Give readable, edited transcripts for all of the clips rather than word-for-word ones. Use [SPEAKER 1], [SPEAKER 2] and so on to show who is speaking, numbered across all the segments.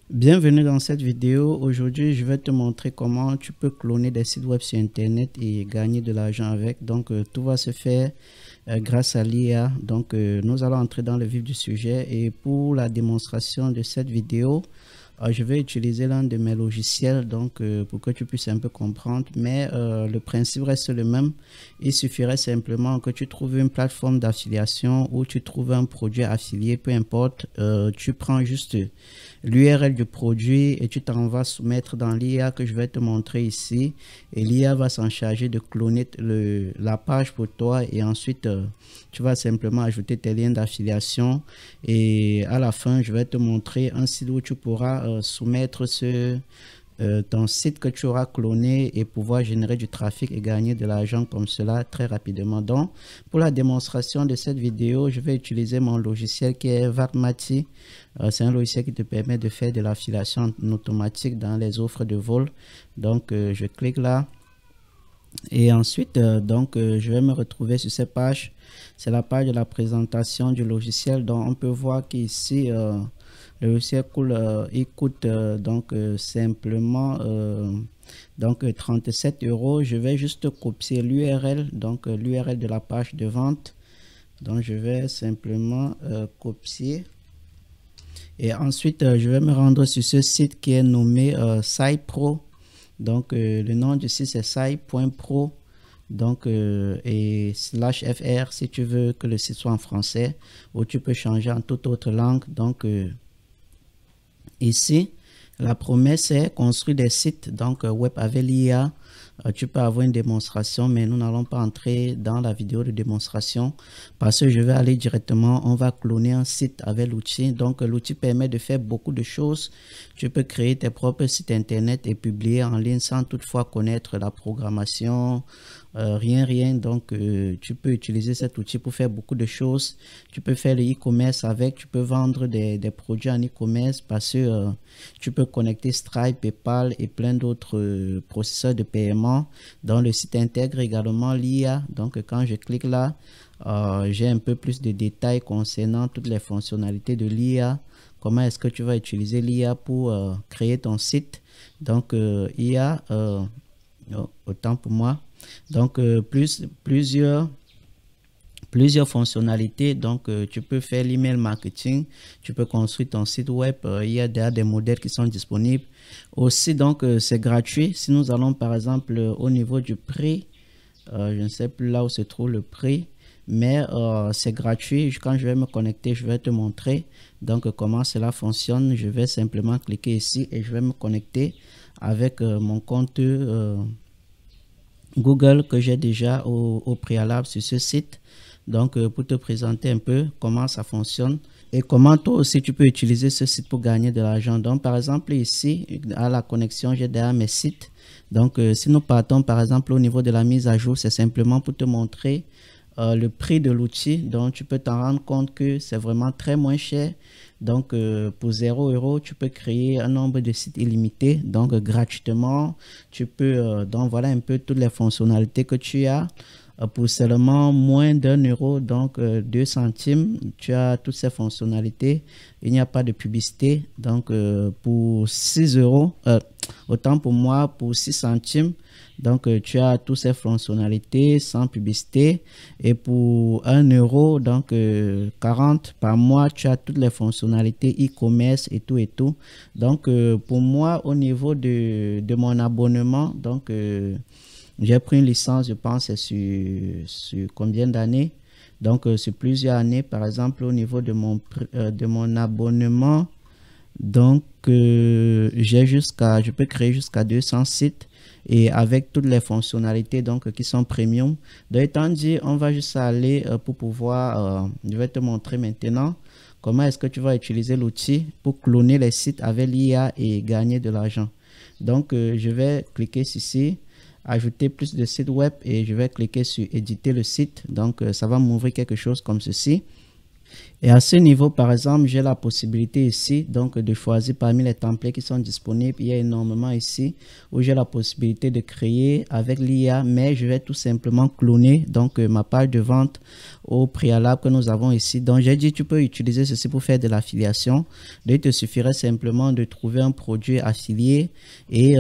[SPEAKER 1] Bienvenue dans cette vidéo. Aujourd'hui, je vais te montrer comment tu peux cloner des sites web sur Internet et gagner de l'argent avec. Donc, tout va se faire grâce à l'IA. Donc, nous allons entrer dans le vif du sujet. Et pour la démonstration de cette vidéo, je vais utiliser l'un de mes logiciels donc pour que tu puisses un peu comprendre, mais le principe reste le même. Il suffirait simplement que tu trouves une plateforme d'affiliation ou tu trouves un produit affilié, peu importe. Tu prends juste l'URL du produit et tu t'en vas soumettre dans l'IA que je vais te montrer ici, et l'IA va s'en charger de cloner la page pour toi, et ensuite tu vas simplement ajouter tes liens d'affiliation, et à la fin je vais te montrer un site où tu pourras soumettre ton site que tu auras cloné et pouvoir générer du trafic et gagner de l'argent comme cela très rapidement. Donc, pour la démonstration de cette vidéo, je vais utiliser mon logiciel qui est Varmati. C'est un logiciel qui te permet de faire de l'affiliation automatique dans les offres de vol. Donc, je clique là. Et ensuite, je vais me retrouver sur cette page. C'est la page de la présentation du logiciel. Donc, on peut voir qu'ici, le logiciel il coûte simplement 37 euros. Je vais juste copier l'URL, donc l'URL de la page de vente. Donc, je vais simplement copier. Et ensuite, je vais me rendre sur ce site qui est nommé SciPro. Donc, le nom du site c'est sci.pro. Donc, et /fr si tu veux que le site soit en français, ou tu peux changer en toute autre langue. Donc, ici, la promesse est construire des sites donc web avec l'IA. Tu peux avoir une démonstration, mais nous n'allons pas entrer dans la vidéo de démonstration parce que je vais aller directement, on va cloner un site avec l'outil. Donc, l'outil permet de faire beaucoup de choses. Tu peux créer tes propres sites internet et publier en ligne sans toutefois connaître la programmation, rien. Donc, tu peux utiliser cet outil pour faire beaucoup de choses. Tu peux faire le e-commerce avec, tu peux vendre des produits en e-commerce parce que tu peux connecter Stripe, PayPal et plein d'autres processeurs de paiement. Dans le site intègre également l'IA. Donc, quand je clique là, j'ai un peu plus de détails concernant toutes les fonctionnalités de l'IA. Comment est-ce que tu vas utiliser l'IA pour créer ton site. Donc, IA, autant pour moi. Donc, plusieurs fonctionnalités. Donc, tu peux faire l'email marketing, tu peux construire ton site web. Il y a déjà des modèles qui sont disponibles. Aussi, donc, c'est gratuit. Si nous allons, par exemple, au niveau du prix, je ne sais plus là où se trouve le prix, mais c'est gratuit. Quand je vais me connecter, je vais te montrer donc comment cela fonctionne. Je vais simplement cliquer ici et je vais me connecter avec mon compte Google que j'ai déjà au préalable sur ce site. Donc, pour te présenter un peu comment ça fonctionne et comment toi aussi tu peux utiliser ce site pour gagner de l'argent. Donc, par exemple, ici, à la connexion, j'ai déjà mes sites. Donc, si nous partons, par exemple, au niveau de la mise à jour, c'est simplement pour te montrer le prix de l'outil. Donc, tu peux t'en rendre compte que c'est vraiment très moins cher. Donc, pour 0 euros, tu peux créer un nombre de sites illimité, donc gratuitement. Tu peux, donc voilà un peu toutes les fonctionnalités que tu as. Pour seulement moins d'1 euro, donc 2 centimes, tu as toutes ces fonctionnalités. Il n'y a pas de publicité. Donc, pour 6 euros, autant pour moi, pour 6 centimes, donc tu as toutes ces fonctionnalités sans publicité. Et pour 1 euro, donc 40 par mois, tu as toutes les fonctionnalités e-commerce et tout. Donc, pour moi, au niveau de mon abonnement, donc j'ai pris une licence, je pense, sur combien d'années? Donc, sur plusieurs années, par exemple, au niveau de mon abonnement, donc, je peux créer jusqu'à 200 sites et avec toutes les fonctionnalités donc, qui sont premium. Donc, étant dit, on va juste aller pour pouvoir, je vais te montrer maintenant comment est-ce que tu vas utiliser l'outil pour cloner les sites avec l'IA et gagner de l'argent. Donc, je vais cliquer ici. Ajouter plus de sites web et je vais cliquer sur éditer le site. Donc, ça va m'ouvrir quelque chose comme ceci. Et à ce niveau, par exemple, j'ai la possibilité ici donc de choisir parmi les templates qui sont disponibles. Il y a énormément ici où j'ai la possibilité de créer avec l'IA, mais je vais tout simplement cloner donc ma page de vente au préalable que nous avons ici. Donc j'ai dit tu peux utiliser ceci pour faire de l'affiliation. Il te suffirait simplement de trouver un produit affilié et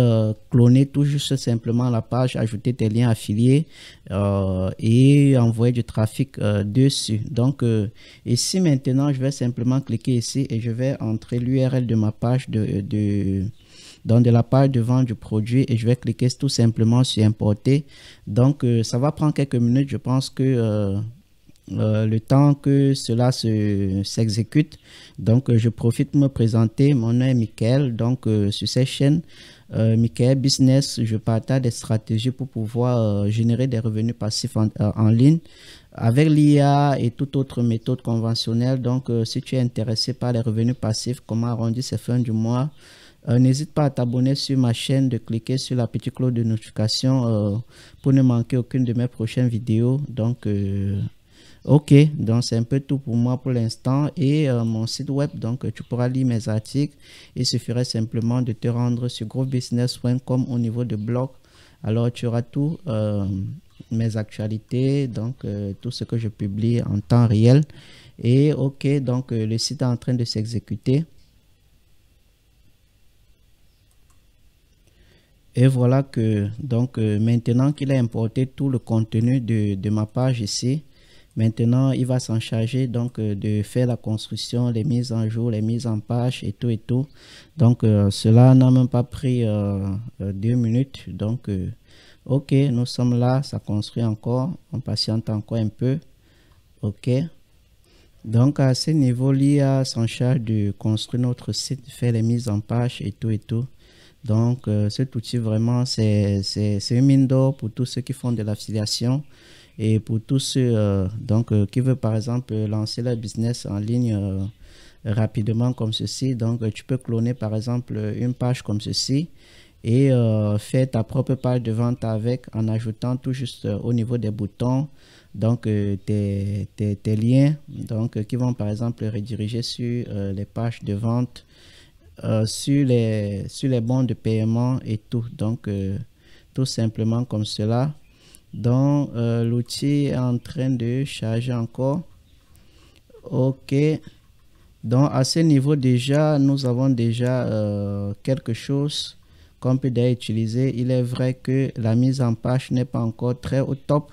[SPEAKER 1] cloner tout juste simplement la page, ajouter tes liens affiliés et envoyer du trafic dessus. Donc ici maintenant, je vais simplement cliquer ici et je vais entrer l'URL de ma page dans de la page de vente du produit et je vais cliquer tout simplement sur importer. Donc ça va prendre quelques minutes. Je pense que le temps que cela s'exécute. Donc je profite pour me présenter. Mon nom est Michael. Donc sur cette chaîne Michael Business, je partage des stratégies pour pouvoir générer des revenus passifs en ligne avec l'IA et toute autre méthode conventionnelle. Donc si tu es intéressé par les revenus passifs, comment arrondir ses fins du mois, n'hésite pas à t'abonner sur ma chaîne, de cliquer sur la petite cloche de notification pour ne manquer aucune de mes prochaines vidéos. Donc ok, donc c'est un peu tout pour moi pour l'instant et mon site web, donc tu pourras lire mes articles. Il suffirait simplement de te rendre sur growthbusiness.com au niveau de blog. Alors tu auras tout, mes actualités, donc tout ce que je publie en temps réel. Et ok, donc le site est en train de s'exécuter. Et voilà que donc maintenant qu'il a importé tout le contenu de ma page ici, maintenant, il va s'en charger donc de faire la construction, les mises en jour, les mises en page et tout et tout. Donc, cela n'a même pas pris 2 minutes. Donc, ok, nous sommes là, ça construit encore. On patiente encore un peu. Ok. Donc, à ce niveau, l'IA s'en charge de construire notre site, de faire les mises en page et tout et tout. Donc, cet outil vraiment, c'est une mine d'or pour tous ceux qui font de l'affiliation. Et pour tous ceux qui veulent par exemple lancer leur business en ligne rapidement comme ceci, donc tu peux cloner par exemple une page comme ceci et faire ta propre page de vente avec en ajoutant tout juste au niveau des boutons donc tes liens donc qui vont par exemple rediriger sur les pages de vente, sur les bons de paiement et tout. Donc tout simplement comme cela. Donc l'outil est en train de charger encore. Ok, donc à ce niveau déjà nous avons déjà quelque chose qu'on peut déjà utiliser. Il est vrai que la mise en page n'est pas encore très au top,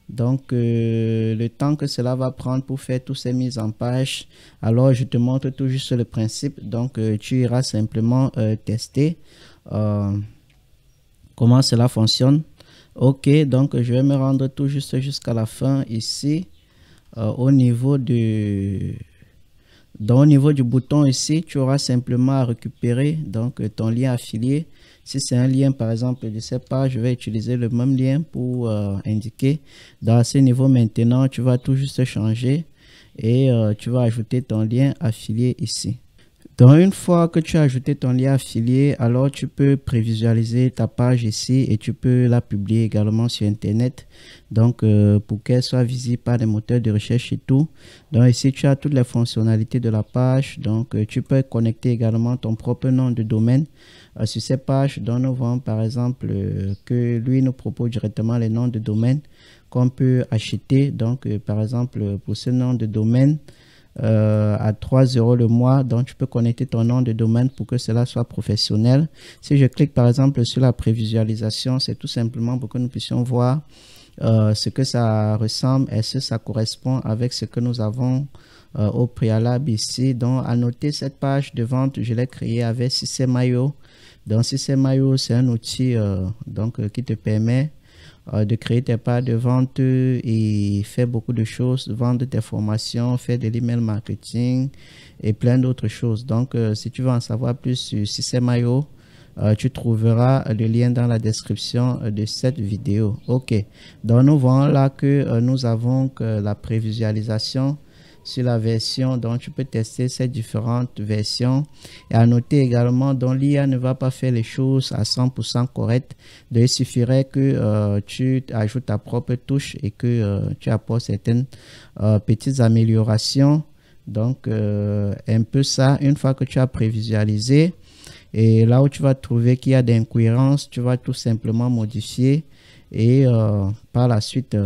[SPEAKER 1] donc le temps que cela va prendre pour faire toutes ces mises en page, alors je te montre tout juste le principe. Donc tu iras simplement tester comment cela fonctionne. Ok, donc je vais me rendre tout juste jusqu'à la fin ici au niveau du bouton ici. Tu auras simplement à récupérer donc ton lien affilié. Si c'est un lien par exemple de cette page, je vais utiliser le même lien pour indiquer. Dans ce niveau maintenant, tu vas tout juste changer et tu vas ajouter ton lien affilié ici. Donc une fois que tu as ajouté ton lien affilié, alors tu peux prévisualiser ta page ici et tu peux la publier également sur internet, donc pour qu'elle soit visible par les moteurs de recherche et tout. Donc ici tu as toutes les fonctionnalités de la page, donc tu peux connecter également ton propre nom de domaine sur ces pages. Donc nous voyons par exemple que lui nous propose directement les noms de domaine qu'on peut acheter. Donc par exemple pour ce nom de domaine à 3 € le mois, donc tu peux connecter ton nom de domaine pour que cela soit professionnel. Si je clique par exemple sur la prévisualisation, c'est tout simplement pour que nous puissions voir ce que ça ressemble, est-ce que ça correspond avec ce que nous avons au préalable ici. Donc à noter, cette page de vente je l'ai créée avec System.io. Donc System.io c'est un outil qui te permet de créer tes pages de vente et faire beaucoup de choses, vendre tes formations, faire de l'email marketing et plein d'autres choses. Donc si tu veux en savoir plus sur System.io, tu trouveras le lien dans la description de cette vidéo. Ok, donc nous voyons là que nous avons la prévisualisation sur la version, donc tu peux tester ces différentes versions. Et à noter également, donc l'IA ne va pas faire les choses à 100% correctes. Donc il suffirait que tu ajoutes ta propre touche et que tu apportes certaines petites améliorations. Donc, un peu ça, une fois que tu as prévisualisé, et là où tu vas trouver qu'il y a des incohérences, tu vas tout simplement modifier et par la suite,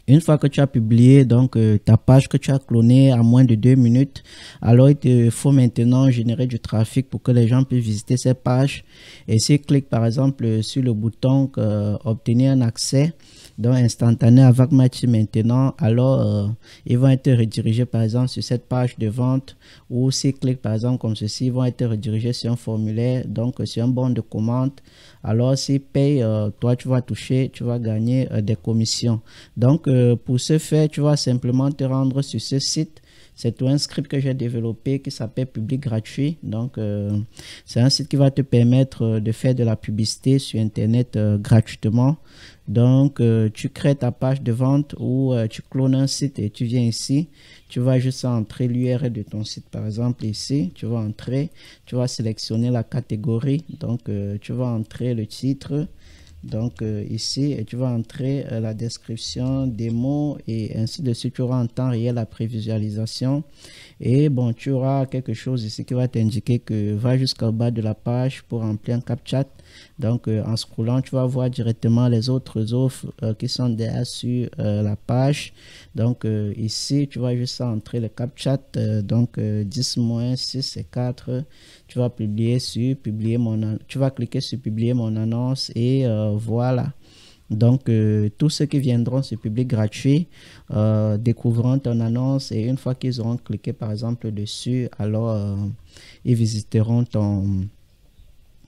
[SPEAKER 1] une fois que tu as publié donc ta page que tu as clonée à moins de 2 minutes, alors il te faut maintenant générer du trafic pour que les gens puissent visiter ces pages. Et s'ils cliquent par exemple sur le bouton obtenir un accès donc instantané avec Matchy maintenant, alors ils vont être redirigés par exemple sur cette page de vente, ou s'ils cliquent par exemple comme ceci, ils vont être redirigés sur un formulaire, donc sur un bon de commande. Alors s'ils payent, toi tu vas toucher, tu vas gagner des commissions. Donc pour ce faire, tu vas simplement te rendre sur ce site. C'est un script que j'ai développé qui s'appelle Public Gratuit. Donc, c'est un site qui va te permettre de faire de la publicité sur Internet gratuitement. Donc, tu crées ta page de vente ou tu clones un site et tu viens ici. Tu vas juste entrer l'URL de ton site. Par exemple, ici, tu vas entrer, tu vas sélectionner la catégorie. Donc, tu vas entrer le titre. Donc ici, tu vas entrer la description des mots et ainsi de suite. Tu auras en temps réel la prévisualisation. Et bon, tu auras quelque chose ici qui va t'indiquer que va jusqu'au bas de la page pour remplir un CAPTCHA. Donc en scrollant, tu vas voir directement les autres offres qui sont derrière sur la page. Donc ici, tu vas juste entrer le CAPTCHA. Donc 10 moins 6 et 4. Tu vas tu vas cliquer sur publier mon annonce et voilà. Donc tous ceux qui viendront sur Public Gratuit découvriront ton annonce, et une fois qu'ils auront cliqué par exemple dessus, alors ils visiteront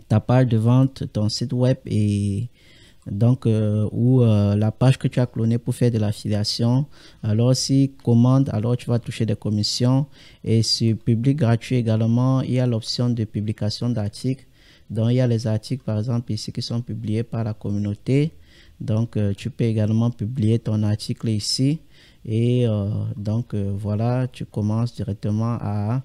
[SPEAKER 1] ta page de vente, ton site web, et donc ou la page que tu as clonée pour faire de l'affiliation. Alors si commande, alors tu vas toucher des commissions. Et sur Public Gratuit également, il y a l'option de publication d'articles. Donc il y a les articles par exemple ici qui sont publiés par la communauté. Donc tu peux également publier ton article ici. Et donc voilà, tu commences directement à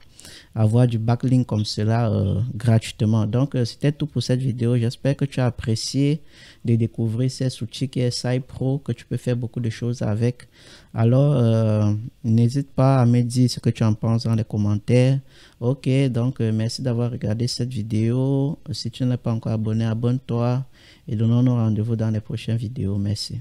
[SPEAKER 1] avoir du backlink comme cela gratuitement. Donc c'était tout pour cette vidéo. J'espère que tu as apprécié de découvrir ces outils qui est SciPro, que tu peux faire beaucoup de choses avec. Alors n'hésite pas à me dire ce que tu en penses dans les commentaires. Ok, donc merci d'avoir regardé cette vidéo. Si tu n'es pas encore abonné, abonne-toi et donnons-nous rendez-vous dans les prochaines vidéos. Merci.